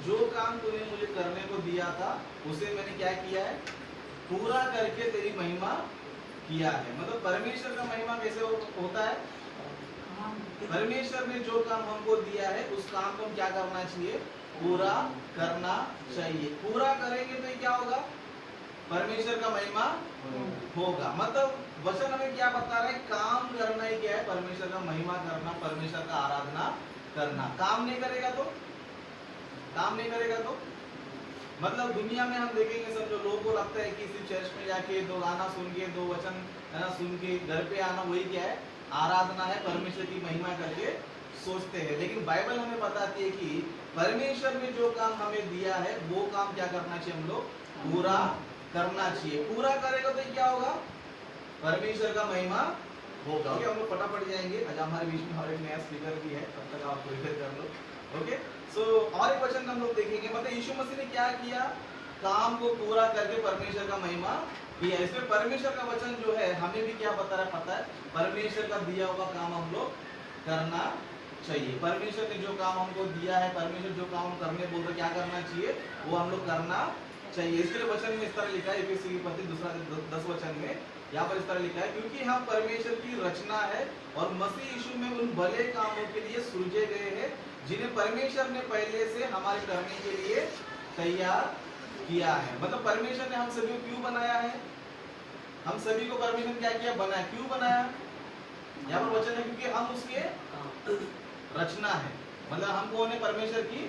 जो काम तूने मुझे करने को दिया था उसे मैंने क्या किया है, पूरा करके तेरी महिमा किया है। मतलब परमेश्वर का महिमा कैसे होता है? परमेश्वर ने जो काम हमको दिया है उस काम को हम क्या करना चाहिए, पूरा करना चाहिए। पूरा करेंगे तो ये क्या होगा, परमेश्वर का महिमा होगा। मतलब वचन हमें क्या बता रहा है, काम करना ही क्या है, परमेश्वर का महिमा करना, परमेश्वर का आराधना करना। काम नहीं करेगा तो, काम नहीं करेगा तो मतलब दुनिया में हम देखेंगे सब, जो लोगों को लगता है कि सिर्फ चर्च में जाके दो गाना सुन के, दो वचन है ना सुन के घर पे आना वही क्या है, आराधना है, परमेश्वर की महिमा करके सोचते हैं। लेकिन बाइबल हमें बताती है कि परमेश्वर ने जो काम हमें दिया है वो काम क्या करना चाहिए, हम लोग पूरा करना चाहिए। पूरा करेगा तो क्या होगा, परमेश्वर का महिमा होगा। ओके, हम लोग फटाफट जाएंगे। आज हमारे बीच में हमारे नया स्पीकर भी है, तब तक आप प्रिपेयर कर लो। ओके, सो और एक वचन हम लोग देखेंगे, मतलब यीशु मसीह ने क्या किया, काम को पूरा करके परमेश्वर का महिमा किया। इसमें परमेश्वर का वचन जो है हमें भी क्या बता रहा है, पता है, परमेश्वर का दिया हुआ काम हम लोग करना चाहिए। परमेश्वर ने जो काम हमको दिया है, परमेश्वर जो काम हम करने बोल रहे क्या करना चाहिए, वो हम लोग करना चाहिए। इसके लिए वचन में इस तरह लिखा है, एफएसी की पत्री दूसरा 10 वचन में यहाँ पर इस तरह लिखा है, क्योंकि हम परमेश्वर की रचना है और मसीह यीशु में उन भले कामों के लिए सृजे गए हैं जिन्हें परमेश्वर ने पहले से हमारे करने के लिए तैयार किया है। मतलब परमेश्वर ने हम सभी को क्यों बनाया है, हम सभी को परमेश्वर ने क्या किया, बनाया। क्यों बनाया, यहाँ पर वचन है क्योंकि हम उसके रचना है। मतलब हम कौन है, परमेश्वर की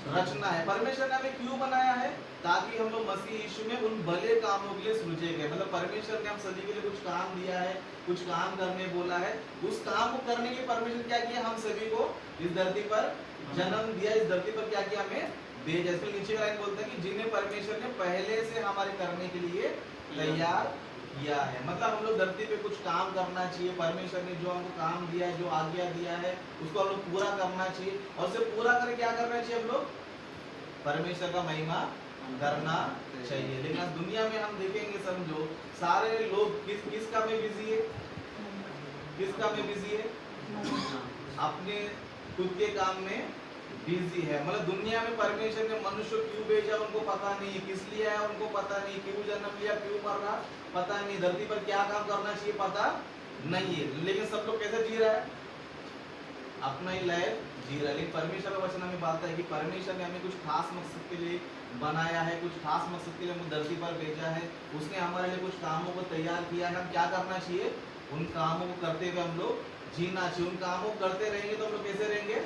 रचना है। परमेश्वर ने हमें क्यों बनाया है, ताकि हम लोग मसीह यीशु में उन भले कामों के लिए सृजे गए। मतलब परमेश्वर ने हम सभी के लिए कुछ काम दिया है, कुछ काम करने बोला है, उस काम को करने के परमेश्वर क्या किया, हम सभी को इस धरती पर जन्म दिया, इस धरती पर क्या किया, हमें भेजा। इसके नीचे लाइन बोलते हैं कि जिन्हें परमेश्वर ने पहले से हमारे करने के लिए तैयार किया है। मतलब हम लोग धरती पे कुछ काम करना चाहिए, परमेश्वर ने जो हमको काम दिया है, जो आज्ञा दिया है, उसको हम लोग पूरा करना चाहिए। और सिर्फ पूरा करके क्या करना चाहिए, हम लोग परमेश्वर का महिमा करना चाहिए। लेकिन आज दुनिया में हम देखेंगे, समझो सारे लोग किस काम में बिजी है, किस काम में बिजी है, अपने खुद के काम में बिजी है। मतलब दुनिया में परमेश्वर ने मनुष्य क्यों भेजा उनको पता नहीं है, किस लिए आया उनको पता नहीं, क्यों जन्म लिया, क्यों मर रहा पता नहीं, धरती पर क्या काम करना चाहिए पता नहीं है। लेकिन सब लोग कैसे जी रहा है, अपना ही लाइफ जी रहा है। लेकिन परमेश्वर का वचन हमें बताता है कि परमेश्वर ने हमें कुछ खास मकसद के लिए बनाया है, कुछ खास मकसद के लिए हमें धरती पर भेजा है। उसने हमारे लिए कुछ कामों को तैयार किया है। हम क्या करना चाहिए, उन कामों को करते हुए हम लोग जीना चाहिए। उन कामों को करते रहेंगे तो हम लोग कैसे रहेंगे,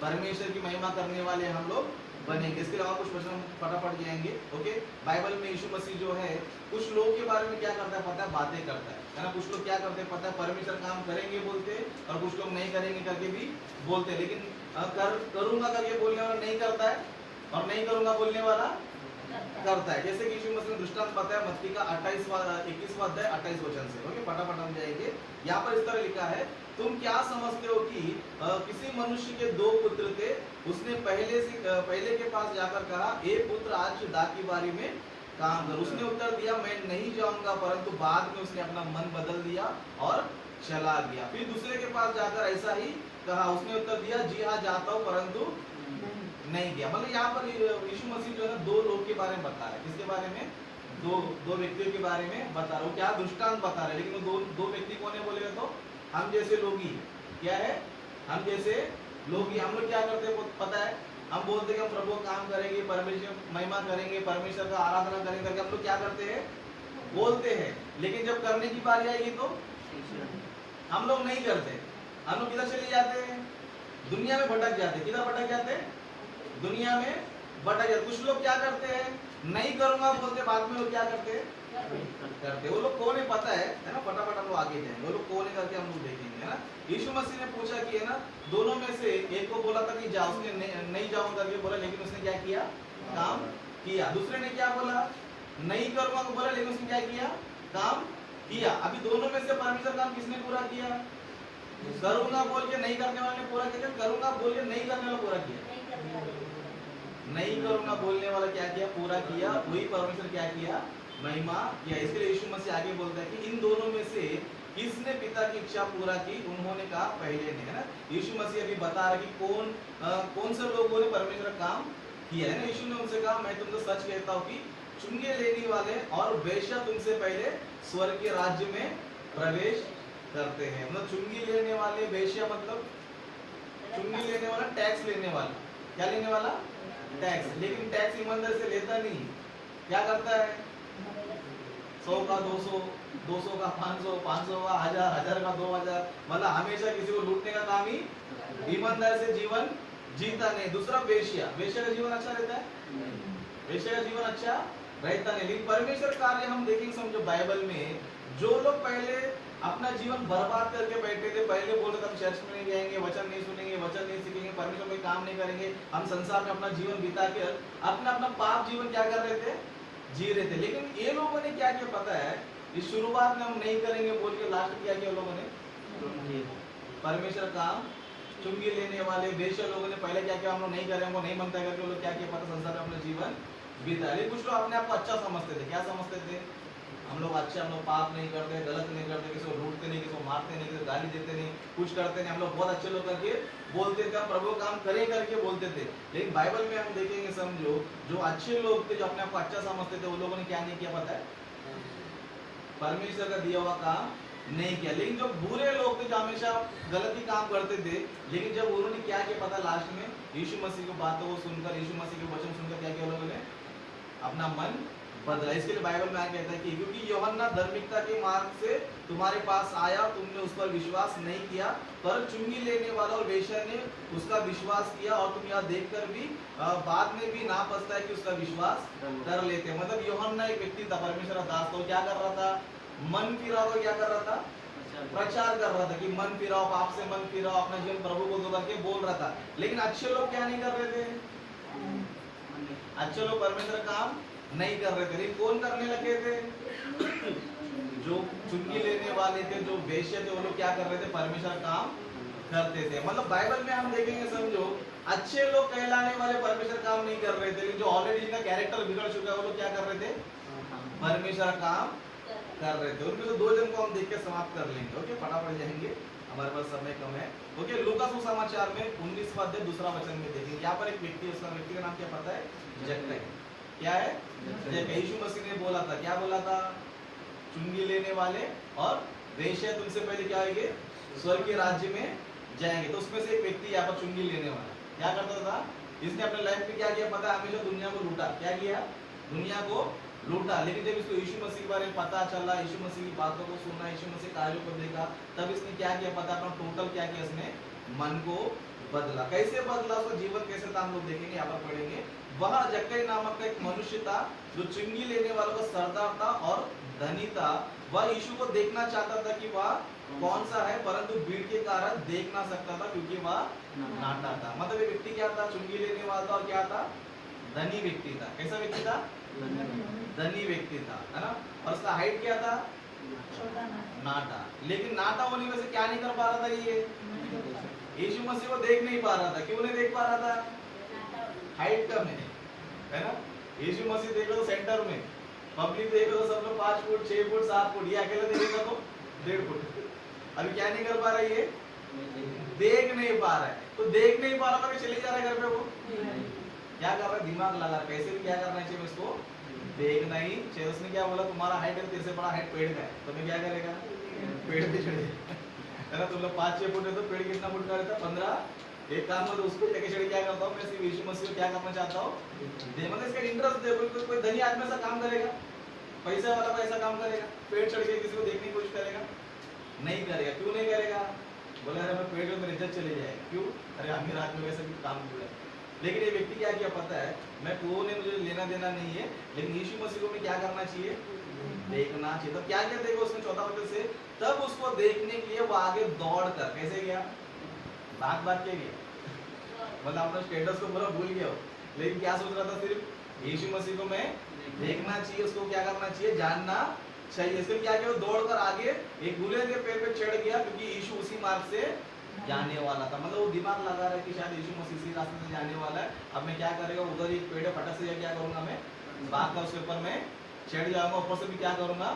परमेश्वर की महिमा करने वाले हम लोग बनेंगे। इसके अलावा कुछ प्रश्न फटाफट जाएंगे। ओके, बाइबल में यीशु मसीह जो है कुछ लोगों के बारे में क्या करता है पता है, बातें करता है ना। कुछ लोग क्या करते हैं पता है, परमेश्वर काम करेंगे बोलते हैं, और कुछ लोग नहीं करेंगे करके भी बोलते हैं। लेकिन करूंगा करके बोलने वाला नहीं करता है, और नहीं करूंगा बोलने वाला करता है। जैसे कि यीशु मसीह ने दृष्टांत बताया मत्ती का 21वां अध्याय 28 वचन से। ओके, फटाफट हम जाएंगे। यहाँ पर इस तरह लिखा है, तुम क्या समझते हो कि किसी मनुष्य के 2 पुत्र थे, उसने पहले के पास जाकर कहा, एक पुत्र आज दाखी बारी में काम कर। उसने उत्तर दिया, मैं नहीं जाऊंगा, परंतु बाद में उसने अपना मन बदल दिया और चला गया। फिर दूसरे के पास जाकर ऐसा ही कहा, उसने उत्तर दिया, जी हाँ जाता हूँ, परंतु नहीं गया। मतलब यहाँ पर यीशु मसीह जो है 2 लोग के बारे में बता रहे हैं। किसके बारे में, दो व्यक्तियों के बारे में बता रहा हूँ। क्या दृष्टांत बता रहे हैं, लेकिन वो दो व्यक्ति कौन है बोलेगा तो हम जैसे लोग ही। क्या है, हम जैसे लोग ही। हम लोग क्या करते हैं पता है, हम बोलते हैं कि हम प्रभु काम करेंगे, परमेश्वर महिमा करेंगे, परमेश्वर का आराधना करेंगे करके हम लोग क्या करते हैं, बोलते हैं। लेकिन जब करने की बारी आएगी तो हम लोग नहीं करते। हम लोग किधर चले जाते हैं, दुनिया में भटक जाते हैं। किधर भटक जाते हैं, दुनिया में भटक जाते। कुछ लोग क्या करते हैं, नहीं करूंगा बोलते, बाद में लोग क्या करते हैं, करते। वो लोग कौन है पता है ना। फटाफट हम लोग आगे जाएंगे, वो लोग कौन है करके हम लोग देखेंगे, है ना। यीशु मसीह ने पूछा कि है ना, दोनों में से एक को बोला था कि जा, उसने नहीं जाऊंगा करके बोला, लेकिन उसने क्या किया, काम किया। दूसरे ने क्या बोला, नहीं करूंगा को बोला, लेकिन उसने क्या किया, काम किया। अभी दोनों में से परमेश्वर काम किसने पूरा किया, करूंगा बोल के नहीं करने वाले ने पूरा किया, करूंगा बोल के नहीं करने वाला पूरा किया। नहीं करूंगा बोलने वाला क्या किया, पूरा किया। वही परमेश्वर क्या किया, महिमा किया। इसके लिए यीशु मसीह आगे बोलता है कि इन दोनों में से किसने पिता की इच्छा पूरा की, उन्होंने कहा पहले ने, है ना। यीशु मसीह अभी बता रहा है कि कौन से लोगों ने परमेश्वर का काम किया है ना। यीशु ने उनसे कहा मैं तुमसे सच कहता हूँ कि चुंगे लेने वाले और वेश्या तुमसे पहले स्वर्ग के राज्य में प्रवेश करते हैं। मतलब चुंगी लेने वाले, वेश्या मतलब चुंगी लेने वाला टैक्स लेने वाला, क्या लेने वाला? टैक्स। लेकिन टैक्स ईमानदारी से लेता नहीं, क्या करता है? 100 का 200, 200 का 500, 500 का 1000, 1000 का 2000, मतलब हमेशा किसी को लूटने का काम ही, ईमानदारी से जीवन जीता नहीं। दूसरा वेश्या, वेश्या का जीवन अच्छा रहता है? वेश्या का जीवन अच्छा रहता नहीं। लेकिन परमेश्वर कार्य हम देखेंगे, समझो बाइबल में जो लोग पहले अपना जीवन बर्बाद करके बैठे थे, पहले बोल रहे थे हम चर्च में नहीं जाएंगे, वचन नहीं सुनेंगे, वचन नहीं सीखेंगे, परमेश्वर में काम नहीं करेंगे, हम संसार में अपना जीवन बिता कर अपना अपना पाप जीवन क्या कर रहे थे? जी रहे थे। लेकिन ये लोगों ने क्या किया पता है? इस शुरुआत में हम नहीं करेंगे बोल के लास्ट क्या किया लोगों ने? परमेश्वर काम चुंगी लेने वाले वेश्या लोगों ने पहले क्या किया? हम लोग नहीं करेंगे, हमको नहीं मनता करके लोग क्या किया पता? संसार में अपना जीवन बिता। लेकिन कुछ लोग अपने आप को अच्छा समझते थे। क्या समझते थे? हम लोग अच्छे, हम लोग पाप नहीं करते, गलत नहीं करते, किसी को लूटते नहीं, किसी को मारते नहीं, किसी को गाली देते नहीं, कुछ करते नहीं, हम लोग बहुत अच्छे लोग करके बोलते थे, प्रभु काम करे करके बोलते थे। लेकिन बाइबल में हम देखेंगे, समझो जो अच्छे लोग थे, जो अपने आप को अच्छा समझते थे, वो लोगों ने क्या नहीं किया पता है? परमेश्वर का दिया हुआ काम नहीं किया। लेकिन जो बुरे लोग थे, जो हमेशा गलती काम करते थे, लेकिन जब उन्होंने क्या किया पता? लास्ट में यीशु मसीह की बातों को सुनकर, यीशु मसीह के वचन सुनकर क्या किया लोगों ने? अपना मन बदला। इसके लिए बाइबल में आगे कहता है कि क्योंकि यूहन्ना धार्मिकता के मार्ग से तुम्हारे पास आया, तुमने उस पर विश्वास नहीं किया, पर चुंगी लेने वाला और वेश्या ने उसका विश्वास किया, और तुम यह देखकर भी बाद में भी ना पछता है कि उसका विश्वास कर लेते। मतलब यूहन्ना एक व्यक्ति था, परमेश्वर का दास, तो क्या कर रहा था? मन फिराओ, क्या कर रहा था? प्रचार कर रहा था कि मन फिराओ, पाप से मन फिराओ, अपना जीवन प्रभु को दो करके बोल रहा था। लेकिन अच्छे लोग क्या नहीं कर रहे थे? अच्छे लोग परमेश्वर काम नहीं कर रहे थे। लेकिन कौन करने लगे थे? जो चुंगी लेने वाले थे, जो वेश्या थे, वो लोग क्या कर रहे थे? परमेश्वर काम करते थे। मतलब बाइबल में हम देखेंगे, समझो अच्छे लोग कहलाने वाले परमेश्वर काम नहीं कर रहे थे, लेकिन जो ऑलरेडी जिनका कैरेक्टर बिगड़ चुका है वो लोग क्या कर रहे थे? परमेश्वर काम कर रहे थे। उनमें से 2 जन को हम देख के समाप्त कर लेंगे। ओके, फटाफट जाएंगे, हमारे पास समय कम है। ओके, लूका सुसमाचार में 19वां अध्याय 2 वचन में देखेंगे। यहाँ पर एक व्यक्ति है, उसका व्यक्ति का नाम क्या पता है? जक्कई। क्या है? यीशु मसीह ने बोला था, क्या बोला था? चुंगी लेने वाले और वेश्या तुमसे पहले क्या होंगे? स्वर्ग के राज्य में जाएंगे। तो उसमें से एक व्यक्ति यहाँ पर चुंगी लेने वाला क्या करता था? इसने अपने लाइफ में क्या किया पता है? हमेशा दुनिया को लूटा। क्या किया? दुनिया को लूटा। लेकिन जब इसको यीशु मसीह के बारे में पता चला, यीशु मसीह की बातों को सुना, यीशु मसीह कार्यों को देखा, तब इसने क्या किया पता? अपना टोटल क्या किया? इसने मन को बदला। कैसे बदला? उसका जीवन कैसे था हम लोग देखेंगे, यहाँ पर पढ़ेंगे। वह जक्कई नामक का एक मनुष्य था जो चुंगी लेने वालों का सरदार था और धनी था। वह यीशु को देखना चाहता था कि वह कौन सा है, परंतु भीड़ के कारण देख ना सकता था क्योंकि वह नाटा था। मतलब ये व्यक्ति क्या था? चुंगी लेने वाला था और क्या था? धनी व्यक्ति था। कैसा व्यक्ति था? धनी व्यक्ति था, है ना। और उसका हाइट क्या था? नाटा। लेकिन नाटा होने में से क्या नहीं कर पा रहा था? ये यीशु मसीह को देख नहीं पा रहा था। क्यों नहीं देख पा रहा था? हाइट कम है ना। यीशु मसीह देखो तो सेंटर में, पब्लिक देखो तो सब लोग 5 फुट 6 फुट 7 फुट, ये अकेले देखेगा तो 1.5 फुट। अभी क्या नहीं कर पा रहा है? ये देख नहीं पा रहा है। तो देख नहीं पा रहा था, चले जा रहा है घर पे। वो क्या कर रहा है? दिमाग लगा रहा है। कैसे भी क्या करना चाहिए उसको? देखना ही चाहिए। उसने क्या बोला? तुम्हारा हाइट है, तेरे से बड़ा हाइट पेड़ का है, तो मैं क्या करेगा? पेड़ पे चढ़े, है ना। तुम लोग 5-6 फुट है तो पेड़ कितना फुट का रहता? 15। एक काम हो तो उसको लेके चढ़ क्या करता हूँ मैं? सिर्फ यीशु मसीह को क्या करना चाहता हूँ? मतलब इसका इंटरेस्ट देखो। कोई धनी आदमी ऐसा काम करेगा? पैसा वाला कोई ऐसा काम करेगा? पेड़ चढ़ के किसी को देखने की कोशिश करेगा? नहीं करेगा। क्यों नहीं करेगा? बोला अरे मैं पेड़ पे मेरी इज्जत चली जाएगी। क्यों? अरे अमीर आदमी वैसे भी काम किया। लेकिन ये व्यक्ति क्या किया पता है? मैं वो ने मुझे लेना देना नहीं है, लेकिन यीशु मसीह को मैं क्या करना चाहिए? देखना चाहिए। तो क्या क्या देखो उसने 14 वचन से, तब उसको देखने के लिए वो आगे दौड़ कर कैसे गया? भाग के गया। मतलब अपना स्टेटस को पूरा भूल गया हो, लेकिन क्या सोच रहा था? सिर्फ यीशु मसीह को मैं देखना चाहिए, उसको क्या करना चाहिए? जानना चाहिए। इसलिए क्या किया? दौड़कर आगे एक गुलेल के पेड़ पे चढ़ गया, क्योंकि यीशु उसी मार्ग से जाने वाला था। मतलब वो दिमाग लगा रहा है कि शायद यीशु मसीह इसी रास्ते से जाने वाला है। अब मैं क्या करेगा? उधर एक पेड़ है, फटक से क्या करूंगा? मैं भाग कर उसके ऊपर मैं चढ़ जाऊंगा, ऊपर से भी क्या करूंगा?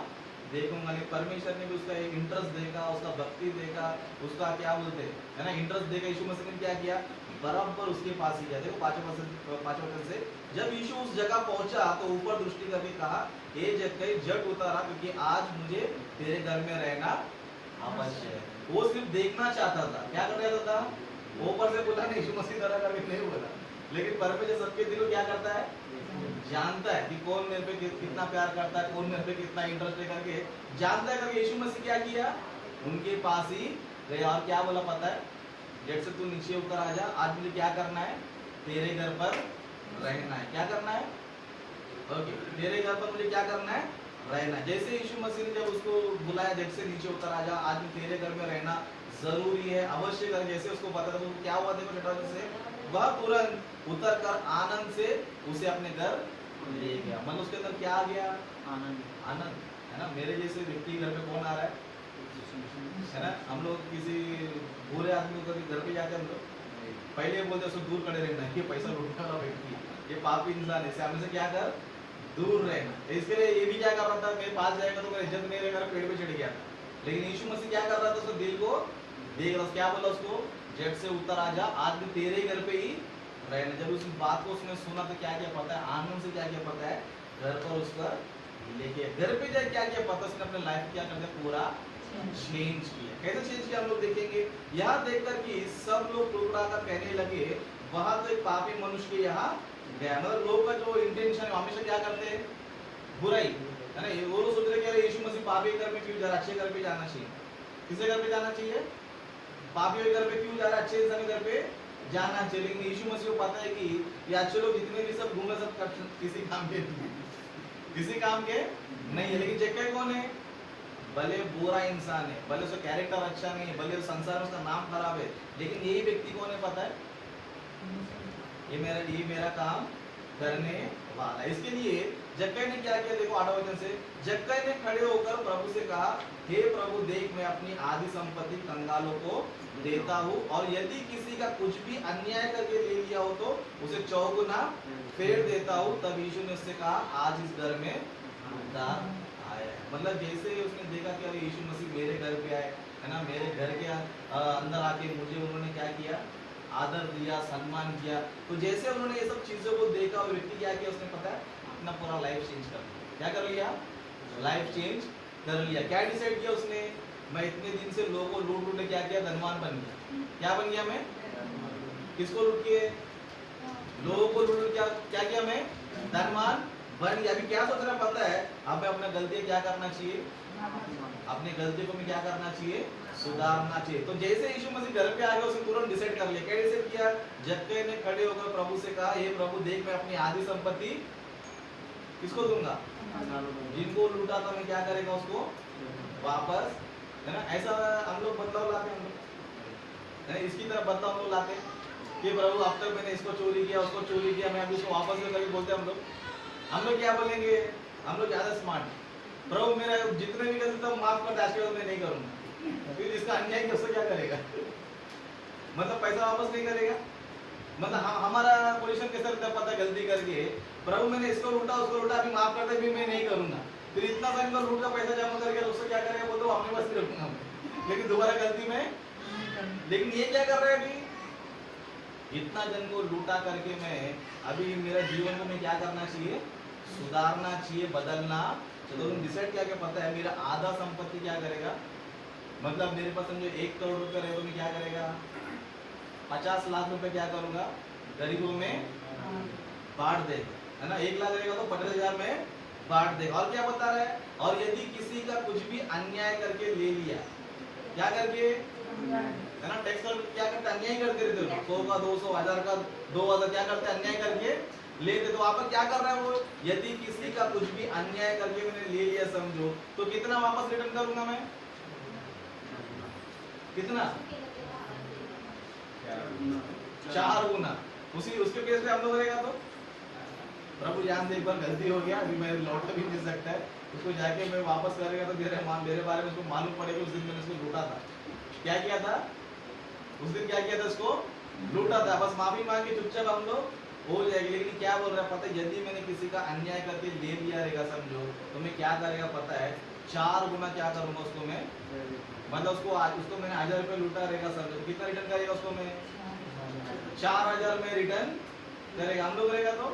देखूंगा नहीं, परमेश्वर ने भी उसका एक इंटरेस्ट देखा, उसका भक्ति देखा, उसका क्या बोलते है ना इंटरेस्ट देखा। यीशु मसीह ने क्या किया, बराबर उसके पास ही गया। देखो 5 वचन से, जब यीशु उस जगह पहुंचा तो ऊपर दृष्टि करके कहा, ए जक्कई झट उतारा, क्योंकि आज मुझे तेरे घर में रहना अवश्य है। वो सिर्फ देखना चाहता था, क्या कर रहा था, ऊपर से बोला नहीं, यीशु मसीह तरह करके नहीं बोला, लेकिन परमेश्वर सबके दिल को क्या करता है, जानता है कि कौन मेरे पे कितना प्यार करता है, कौन मेरे पे कितना इंटरेस्ट है करके जानता है करके यीशु मसीह क्या किया, उनके पास ही गए और क्या बोला पता है, जेट से तू नीचे उतर आ जा, आज मुझे क्या करना है, तेरे घर पर रहना है। क्या करना है, ओके, तेरे घर पर मुझे क्या करना है, रहना। जैसे यीशु मसीह ने जब उसको बुलाया, जेट से नीचे उतर आ जा, आज तेरे घर में रहना जरूरी है, अवश्य कर, जैसे उसको पता था, तो क्या हुआ देखो लेटर से, वह तुरंत उतर कर आनंद से उसे अपने घर ले गया। मतलब उसके अंदर क्या आ गया, आनंद, आनंद है ना। मेरे जैसे व्यक्ति घर पे कौन आ रहा है ना, हम लोग किसी बुरे आदमी को घर पे जाते हैं, हम लोग पहले बोलते उसको दूर खड़े रहना, ये पैसा लूटने वाला व्यक्ति, ये पापी इंसान है, इसे हमें से क्या कर, दूर रहना। इसके लिए ये भी क्या कर रहा था, मेरे पास जाएगा तो मेरी इज्जत नहीं रहेगा, पेड़ पे चढ़ गया था। लेकिन यीशु मसीह क्या कर रहा था, उसको दिल को देख रहा, क्या बोला उसको, जेट से उतर आ जा, आज भी तेरे घर पे ही रहना। जब उस बात को उसने सुना तो क्या क्या पता है, आनंद से क्या क्या पता है, घर पर उसका लेके, घर पे जाए क्या क्या पता, उसने अपने लाइफ क्या कर दिया, पूरा चेंज किया। कैसे चेंज किया हम लोग देखेंगे। यहाँ देखकर कि सब लोग टुकड़ा कर कहने लगे, वहां तो एक पापी मनुष्य के यहाँ गया। मतलब लोग का जो इंटेंशन हमेशा क्या करते हैं, बुराई है ना। वो लोग सोच रहे कि यीशु मसीह पापी घर में क्यों जा रहा, अच्छे घर पे जाना चाहिए। किसके घर पे जाना चाहिए, पापियों के घर पे क्यों जा रहा है, अच्छे इंसान के घर पे जाना चाहिए। लेकिन यीशु मसीह को पता है कि ये अच्छे लोग जितने भी सब घूमे सब किसी काम के किसी काम के नहीं है। लेकिन जक्कई कौन है, भले बुरा इंसान है, भले उसका कैरेक्टर अच्छा नहीं है, भले संसार में उसका नाम खराब है, लेकिन यही व्यक्ति कौन है पता है, ये मेरा काम करने वाला। इसके लिए जक्कई ने क्या किया, देखो 8 वचन से, जक्कई ने खड़े होकर प्रभु से कहा, हे प्रभु देख, मैं अपनी आधी संपत्ति कंगालों को देता हूँ, और यदि किसी का कुछ भी अन्याय करके ले लिया हो तो उसे 4 गुना फेर देता हूँ। तब यीशु ने उससे कहा, आज इस घर में उद्धार आया है। मतलब जैसे उसने देखा कि अरे यीशु मसीह मेरे घर पे आए है ना, मेरे घर के अंदर आके मुझे उन्होंने क्या किया, आदर दिया, सम्मान किया। तो जैसे उन्होंने ये सब चीजों को देखा, और व्यक्ति क्या किया, उसने पता है अपना पूरा लाइफ चेंज कर लिया। क्या कर लिया, लाइफ चेंज कर लिया। क्या डिसाइड किया उसने, मैं इतने दिन से लोगों को लूट लूट क्या किया, धनवान बन गया। क्या बन गया मैं, किसको लूट के, लोगों को लूट क्या किया, मैं धनवान बन गया। अभी क्या सोच रहा पता है, अब मैं अपना गलती क्या करना चाहिए, अपनी गलती को मैं क्या करना चाहिए, सुधारना चाहिए। तो जैसे यीशु मसीह घर पे आ गया, उसने तुरंत डिसाइड कर लिया। क्या डिसाइड किया, जक्कई ने खड़े होकर प्रभु से कहा, हे प्रभु देख, मैं अपनी आधी संपत्ति किसको दूंगा, जिनको लूटा था मैं क्या करेगा, उसको वापस, है ना। ऐसा हम लोग बदलाव लाते हैं, हम लोग इसकी तरह बदलाव हम लोग लाते कि प्रभु अब तक मैंने इसको चोरी किया, उसको चोरी किया, मैं अभी उसको वापस ले करके बोलते हैं हम लोग क्या बोलेंगे, हम लोग ज्यादा स्मार्ट, प्रभु मेरा जितने भी गलती था माफ कर दे, आज के बाद मैं नहीं करूंगा। फिर इसका अन्याय किया, उसको क्या करेगा, मतलब पैसा वापस नहीं करेगा। मतलब हमारा पोजीशन कैसा रहता है पता, गलती करके प्रभु मैंने इसको लूटा, उसको लूटा, अभी माफ करते भी मैं नहीं करूंगा। फिर इतना सा इनको लूट का पैसा जमा करके उसको क्या करेगा, वो तो अपने पास ही रखूंगा मैं, लेकिन दोबारा गलती में। लेकिन ये क्या कर रहे हैं, अभी इतना जन को लूटा करके मैं अभी मेरा जीवन को मैं क्या करना चाहिए, सुधारना चाहिए, बदलना। चलो तुम डिसाइड क्या क्या पता है, मेरा आधा संपत्ति क्या करेगा, मतलब मेरे पास समझो 1 करोड़ रुपए रहे तो मैं क्या करेगा, 50 लाख रुपए क्या करूंगा, गरीबों में बांट देगा, है ना। 1 लाख रहेगा तो 50,000 में बांट देगा। और क्या बता रहा है, और यदि किसी का कुछ भी अन्याय करके ले लिया, क्या करके, है ना, टैक्स क्या करते, अन्याय करते रहते हो, 100 का 200, 1000 का 2000 क्या करते, अन्याय करके लेते। तो आप क्या कर रहा है वो, यदि किसी का कुछ भी अन्याय करके मैंने ले लिया समझो, तो कितना वापस रिटर्न करूंगा मैं, कितना, 4 गुना। उसके केस में हम लोग रहेगा तो प्रभु जान दे, एक बार गलती हो गया, अभी मैं लौट भी नहीं सकता है, उसको जाके मैं वापस करेगा तो मेरे बारे में उसको मालूम पड़ेगा उस दिन मैंने उसको लूटा था, क्या किया था उस दिन, क्या किया था, उसको लूटा था। बस माफी मांग के चुपचाप हम लोग हो जाएगी। लेकिन क्या बोल रहा है पता है, यदि मैंने किसी का अन्याय करके ले लिया रहेगा समझो, तो मैं क्या करेगा पता है, 4 गुना क्या करूंगा उसको मैं, मतलब उसको मैंने 1000 रुपये लूटा रहेगा सर, तो कितना रिटर्न करेगा उसको मैं 4000 में रिटर्न करेगा। हम लोग रहेगा तो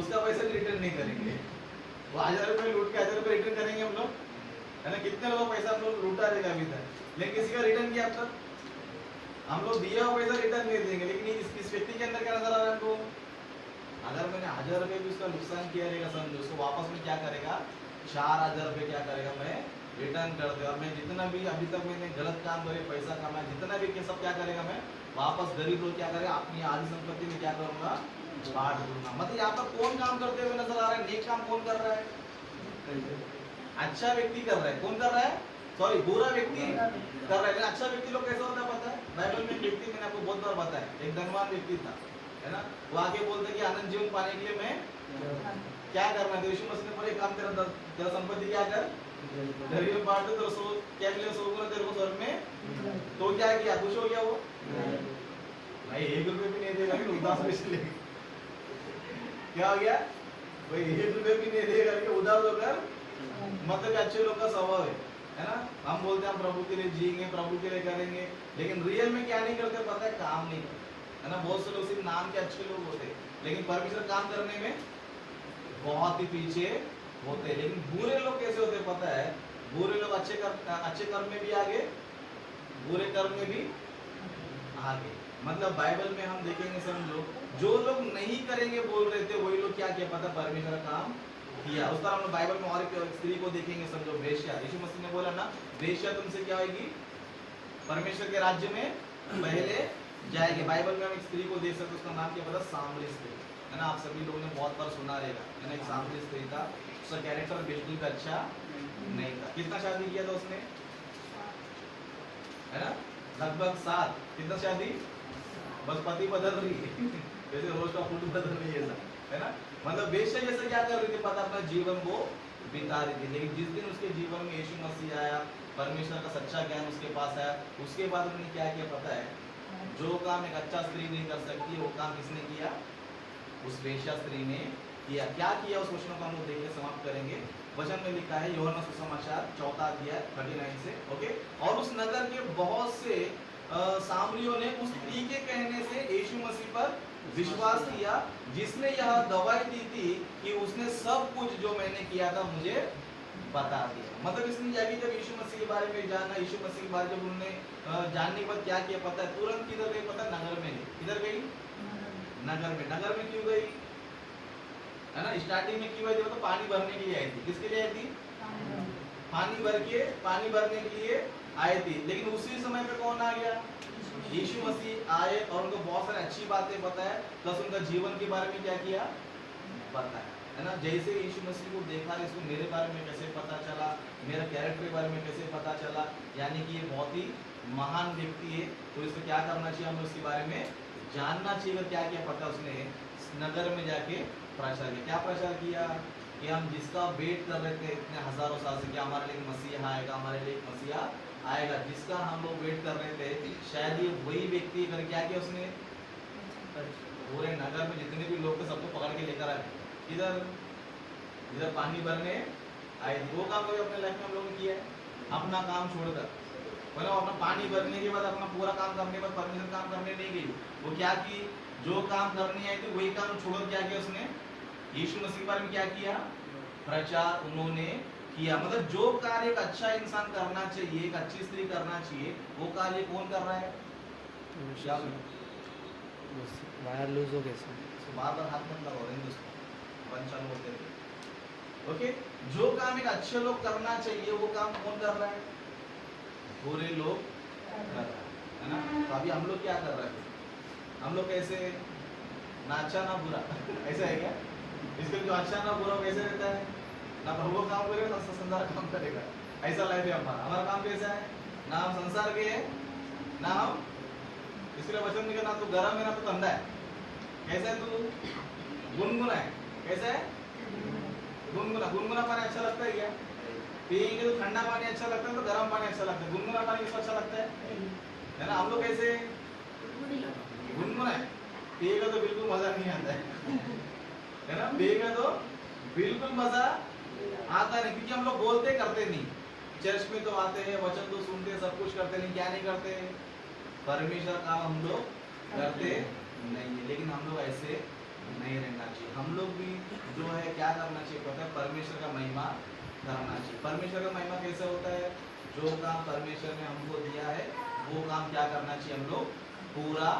उसका पैसा रिटर्न नहीं करेंगे, वो 1000 रुपये लूट के 1000 रुपये रिटर्न करेंगे हम लोग, है ना। कितने लोगों का पैसा हम लोग लूटा रहेगा अभी तक, लेकिन किसी का रिटर्न किया अब तक? हम लोग दिया हुआ पैसा रिटर्न नहीं देंगे, लेकिन इस व्यक्ति के अंदर क्या नजर आ रहा है हमको, अगर मैंने 1000 रुपये भी उसका नुकसान किया रहेगा समझो, उसको वापस में क्या करेगा 4000 रुपये क्या करेगा मैं रिटर्न कर दे। और मैं जितना भी अभी तक मैंने गलत काम करे, पैसा कमाया, जितना भी सब क्या करेगा मैं वापस गरीब लोग क्या करेगा अपनी आधी संपत्ति में क्या करूंगा बांट दूंगा। मतलब यहाँ पर कौन काम करते हुए नजर आ रहा है, नेक काम कौन कर रहा है, अच्छा व्यक्ति कर रहा है। कौन कर रहा है, सॉरी बुरा व्यक्ति कर रहा है। लेकिन अच्छा व्यक्ति लोग कैसा होता है पता है, बाइबल में एक व्यक्ति मैंने आपको बहुत बार बताया, एक धनवान व्यक्ति था, है ना। वो आगे बोलते कि आनंद जीवन पाने के लिए मैं क्या करना है, यीशु मसीह ने बोले काम तेरा संपत्ति क्या कर गरीब में बांट दे, तो सो क्या मिलेगा 100 गुना तेरे को स्वर्ग में। तो क्या किया, खुश हो गया वो भाई, 1 रुपये भी नहीं देगा कि उदास में चले क्या हो गया भाई, 1 रुपये भी नहीं देगा कि उदास होकर, मतलब अच्छे लोग का स्वभाव है ना। हम बोलते हैं हम प्रभु के लिए जिएंगे, प्रभु के लिए करेंगे, लेकिन रियल में क्या नहीं करते पता है, काम नहीं करते, है ना। बहुत से लोग सिर्फ नाम के अच्छे लोग होते हैं, लेकिन परमेश्वर काम करने में बहुत ही पीछे होते हैं। लेकिन बुरे लोग कैसे होते पता है, बुरे लोग अच्छे कर्म में भी आगे, बुरे कर्म में भी आगे। मतलब बाइबल में हम देखेंगे समझो, जो लोग नहीं करेंगे बोल रहे थे वही लोग क्या किया पता, परमेश्वर का काम किया। उस तरह हम लोग बाइबल में और एक स्त्री को देखेंगे समझो, वेश्या। यीशु मसीह ने बोला ना, वेश्या तुमसे क्या होगी, परमेश्वर के राज्य में पहले जाएगी। बाइबल में हम एक स्त्री को देख सकते, उसका नाम क्या पता, सामरी स्त्री, है ना। आप सभी लोगों ने बहुत बार सुना रहेगा, है ना। एक सामरी स्त्री था, उसका कैरेक्टर बिल्कुल भी अच्छा नहीं था। कितना शादी किया था उसने, है ना, लगभग 7। कितना शादी, बस पति बदल रही है जैसे रोज का फूड बदल रही है, है ना। मतलब वेश्या जैसे क्या कर रही थी पता, अपना जीवन वो बिता रही थी। लेकिन जिस दिन उसके जीवन में यीशु मसीह आया, परमेश्वर का सच्चा ज्ञान उसके पास आया, उसके बाद उन्होंने क्या किया पता है, जो काम एक अच्छा स्त्री नहीं कर सकती वो काम किसने किया, उस वेश्या स्त्री ने किया। क्या किया उस वचनों को हम लोग देख के समाप्त करेंगे। वचन में लिखा है यूहन्ना सुसमाचार 4 अध्याय 39 से, ओके। और उस नगर के बहुत से सामरियों ने उस स्त्री के कहने से यीशु मसीह पर विश्वास किया, जिसने यह गवाही दी थी कि उसने सब कुछ जो मैंने किया था मुझे बता दिया। मतलब इसने जाके जब यीशु मसीह के बारे में जाना, यीशु मसीह के बारे में जब उन्होंने जानने के बाद क्या किया पता है, तुरंत किधर गई पता है, नगर में गई। किधर गई, नगर में। नगर में क्यों गई, है ना। स्टार्टिंग में क्यों आई थी, तो पानी भरने के लिए आई थी। किसके लिए आई थी, पानी भरने के लिए आई थी। लेकिन उसी समय पे कौन आ गया, यीशु मसीह आए और उनको बहुत सारी अच्छी बातें बताए, प्लस उनका जीवन के बारे में क्या किया बताया, है ना। जैसे यीशु मसीह को देखा, इसको मेरे बारे में कैसे पता चला, मेरा कैरेक्टर के बारे में कैसे पता चला, यानी कि ये बहुत ही महान व्यक्ति है, तो इसको क्या करना चाहिए, हमें उसके बारे में जानना चाहिए। क्या क्या पता, उसने नगर में जाके प्रचार किया। क्या प्रचार किया कि हम जिसका वेट कर रहे थे इतने हजारों साल से, कि हमारे लिए मसीहा आएगा, हमारे लिए मसीहा आएगा, जिसका हम लोग वेट कर रहे थे, शायद ये वही व्यक्ति कर क्या किया उसने, पूरे नगर में जितने भी लोग थे सबको पकड़ के लेकर आए, इधर पानी भरने आए थे। वो काम कभी अपने लाइफ में हम लोगों ने किया है, अपना काम छोड़कर, मतलब अपना पानी भरने के बाद अपना पूरा काम करने के बाद परमेश्वर काम करने नहीं गई। वो क्या की, जो काम करने आई थी वही काम छोड़कर क्या किया उसने, यीशु मसीह के बारे में क्या किया, प्रचार उन्होंने किया। मतलब जो कार्य एक अच्छा इंसान करना चाहिए, एक अच्छी स्त्री करना चाहिए, वो कार्य कौन कर रहा है, क्या वायर लूज हो गया, बार हाथ मत लगाओ, चालू होते थे, ओके। जो काम एक अच्छे लोग करना चाहिए वो काम कौन कर रहा है, बुरे लोग कर रहा है ना। तो अभी हम लोग क्या कर रहे हैं, हम लोग कैसे, ना अच्छा ना बुरा ऐसा है क्या, इसके जो अच्छा ना बुरा कैसे रहता है, ना प्रभु काम करेगा ना संसार काम करेगा, ऐसा लाइफ है हमारा। हमारा काम कैसा है, ना हम संसार के हैं ना हम, इसलिए वचन में ना तो गर्म है ना तो ठंडा है। कैसा है तू, गुनगुना है, कैसा है, गुनगुना पानी अच्छा लगता है क्या, पिएंगे तो ठंडा पानी अच्छा लगता है तो गर्म पानी अच्छा लगता है, गुनगुना पानी किसको अच्छा लगता है ना। हम लोग कैसे गुनगुना है, पिएगा तो बिल्कुल मजा नहीं आता है ना, पिएगा तो बिल्कुल मजा आता नहीं, क्योंकि हम लोग बोलते करते नहीं। चर्च में तो आते हैं, वचन तो सुनते, सब कुछ करते, नहीं क्या नहीं करते, परमेश्वर का हम लोग करते नहीं है। लेकिन हम लोग ऐसे नहीं रहना चाहिए। हम लोग भी जो है क्या करना चाहिए पता है, परमेश्वर का महिमा करना चाहिए। परमेश्वर का महिमा कैसे होता है, जो काम परमेश्वर ने हमको दिया है वो काम क्या करना चाहिए, हम लोग पूरा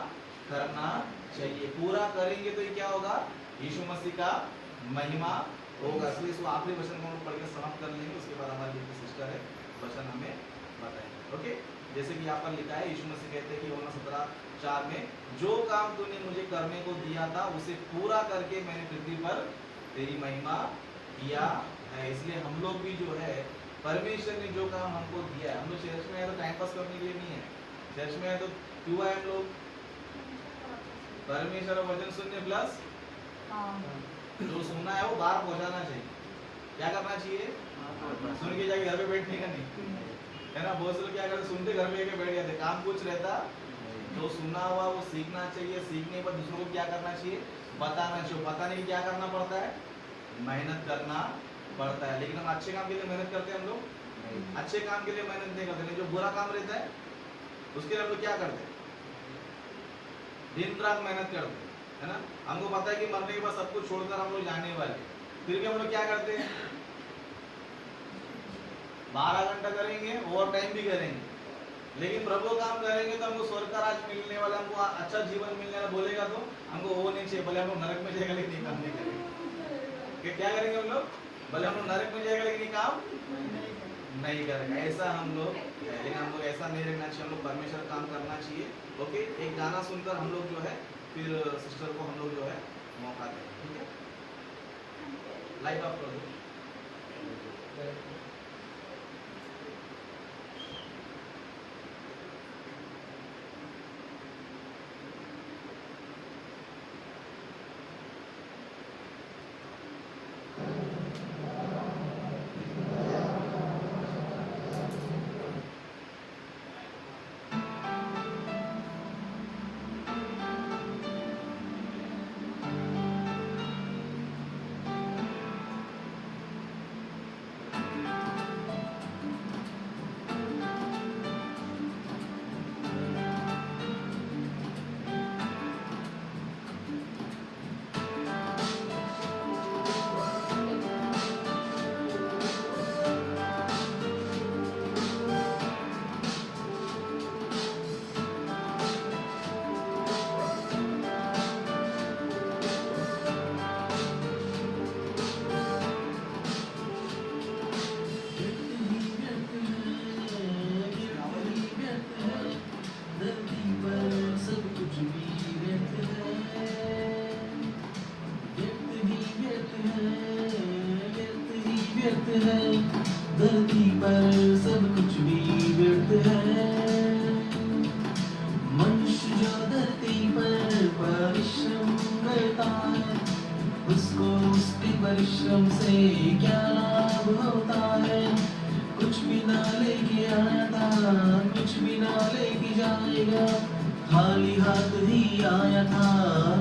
करना चाहिए। पूरा करेंगे तो ये क्या होगा, यीशु मसीह का महिमा होगा। इसलिए इसको आखिरी वचन को हम पढ़ के समाप्त कर लेंगे, उसके बाद हमारी जो सिस्टर है वचन हमें बताएंगे। ओके, जैसे कि यहाँ पर लिखा है, यीशु मसीह कहते हैं कि यूहन्ना 17:4 में, जो काम तूने मुझे करने को दिया था उसे पूरा करके मैंने पृथ्वी पर तेरी महिमा किया है। इसलिए हम लोग भी जो है, परमेश्वर ने जो काम हमको दिया है, हम लोग चर्च में है तो टाइम पास करने के लिए नहीं है, चर्च में है तो क्यों आए हम लोग, परमेश्वर का वचन सुनने प्लस जो सुनना है वो बाहर पहुंचाना चाहिए। क्या करना चाहिए, सुन के जाके घर पे बैठने का नहीं है ना। बहुत से लोग क्या करते, सुनते घर में बैठ जाते, काम कुछ रहता। जो सुना हुआ वो सीखना चाहिए, सीखने पर दूसरों को क्या करना चाहिए, बताना चाहिए। बताने के क्या करना पड़ता है, मेहनत करना पड़ता है। लेकिन हम अच्छे काम के लिए मेहनत करते हैं, हम लोग अच्छे काम के लिए मेहनत नहीं करते। जो बुरा काम रहता है उसके लिए हम लोग क्या करते हैं, दिन रात मेहनत करते हैं, है ना। हमको पता है कि मरने के बाद सब कुछ छोड़कर हम लोग जाने वाले, फिर भी हम लोग क्या करते हैं, 12 घंटा करेंगे, ओवर टाइम भी करेंगे, लेकिन प्रभु काम करेंगे तो हमको स्वर्ग का राज मिलने वाला, हमको अच्छा जीवन मिलने वाला बोलेगा तो हमको वो नहीं चाहिए। भले हम लोग नरक में जाएगा लेकिन ये काम नहीं करेंगे। क्या करेंगे हम लोग, भले हम लोग नरक में जाएगा लेकिन ये काम नहीं करेंगे। ऐसा हम लोग, लेकिन हम लोग ऐसा नहीं रहना चाहिए। हम लोग परमेश्वर काम करना चाहिए। ओके, एक गाना सुनकर हम लोग जो है फिर सिस्टर को हम लोग जो है मौका दें, ठीक है। लाइट ऑफ कर दो। धरती पर सब कुछ भी व्यर्थ है। मनुष्य जो धरती पर परिश्रम करता है, उसको उसके परिश्रम से क्या लाभ होता है। कुछ भी ना लेके आया था, कुछ भी ना लेके जाएगा, खाली हाथ ही आया था,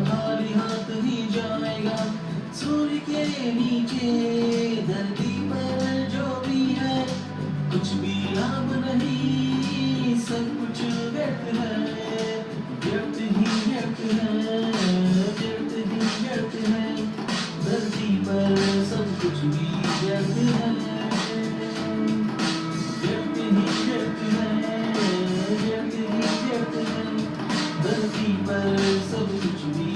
खाली हाथ ही जाएगा। सूर्य के नीचे धरती पर जो भी है, कुछ भी लाभ नहीं, सब कुछ व्यर्थ है, व्यर्थ ही व्यर्थ है, व्यर्थ ही व्यर्थ है। धरती पर सब कुछ भी व्यर्थ है, व्यर्थ ही व्यर्थ है, व्यर्थ ही व्यर्थ है। धरती पर सब कुछ भी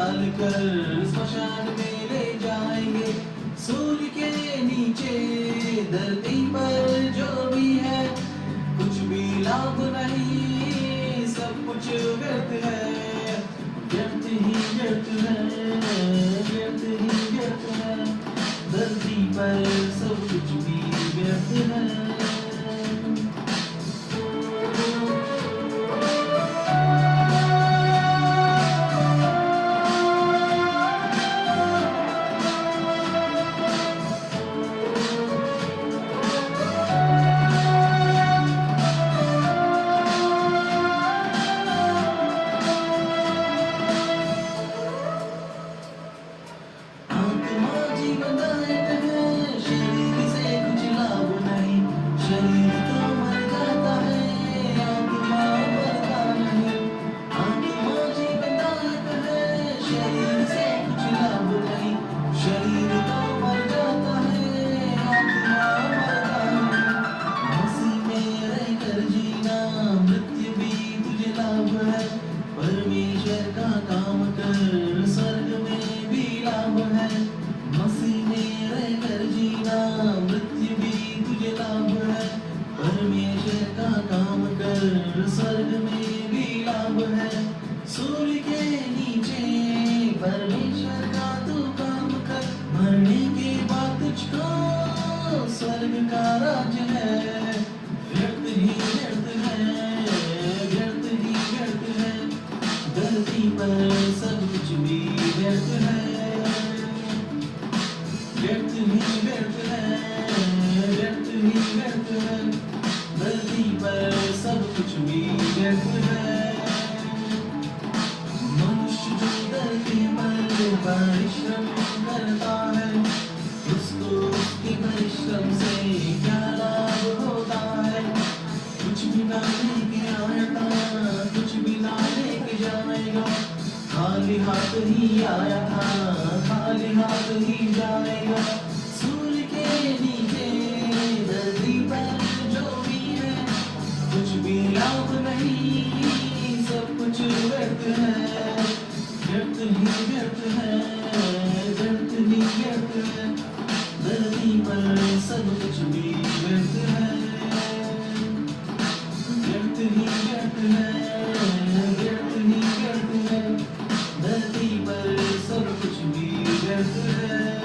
डाल कर स्मशान में ले जाएंगे। सूर्य के नीचे धरती पर जो भी है, कुछ भी लाभ नहीं, सब कुछ व्यर्थ है, व्यर्थ ही व्यर्थ है, व्यर्थ ही व्यर्थ है। धरती पर सब कुछ भी व्यर्थ है। आत्मा जीवनदायक है, शरीर से कुछ लाभ नहीं, शरीर तो मर जाता है, आत्मा मरता नहीं। आत्मा जीवनदायक है, शरीर से कुछ लाभ नहीं, शरीर तो मर जाता है, आत्मा मरता नहीं। मसीह में रहकर जीना, मृत्यु भी तुझे लाभ है, परमेश्वर का काम कर, स्वर्ग में भी लाभ है। मसीह में रहकर जीना, मृत्यु भी तुझे लाभ है, परमेश्वर का काम कर, स्वर्ग में भी लाभ है। सूर्य के नीचे परमेश्वर का तू काम कर, मरने के बाद तुझको स्वर्ग का राज्य है। व्यर्थ ही व्यर्थ है, व्यर्थ ही व्यर्थ है, धरती पर सब कुछ भी व्यर्थ है, व्यर्थ ही व्यर्थ है, व्यर्थ ही व्यर्थ है, धरती पर सब कुछ भी व्यर्थ है। मनुष्य जो धरती पर परिश्रम करता है, उसको उसके परिश्रम से क्या लाभ होता है। कुछ भी ना लेके आया था, कुछ भी ना लेके जाएगा, खाली हाथ ही आया था, खाली हाथ ही जाएगा। सूर्य के नीचे धरती पर जो भी है, कुछ भी लाभ नहीं, सब कुछ व्यर्थ है, व्यर्थ ही व्यर्थ है, व्यर्थ ही व्यर्थ है, धरती पर सब कुछ भी व्यर्थ है, व्यर्थ ही व्यर्थ है, व्यर्थ ही व्यर्थ है, धरती पर सब कुछ भी व्यर्थ है।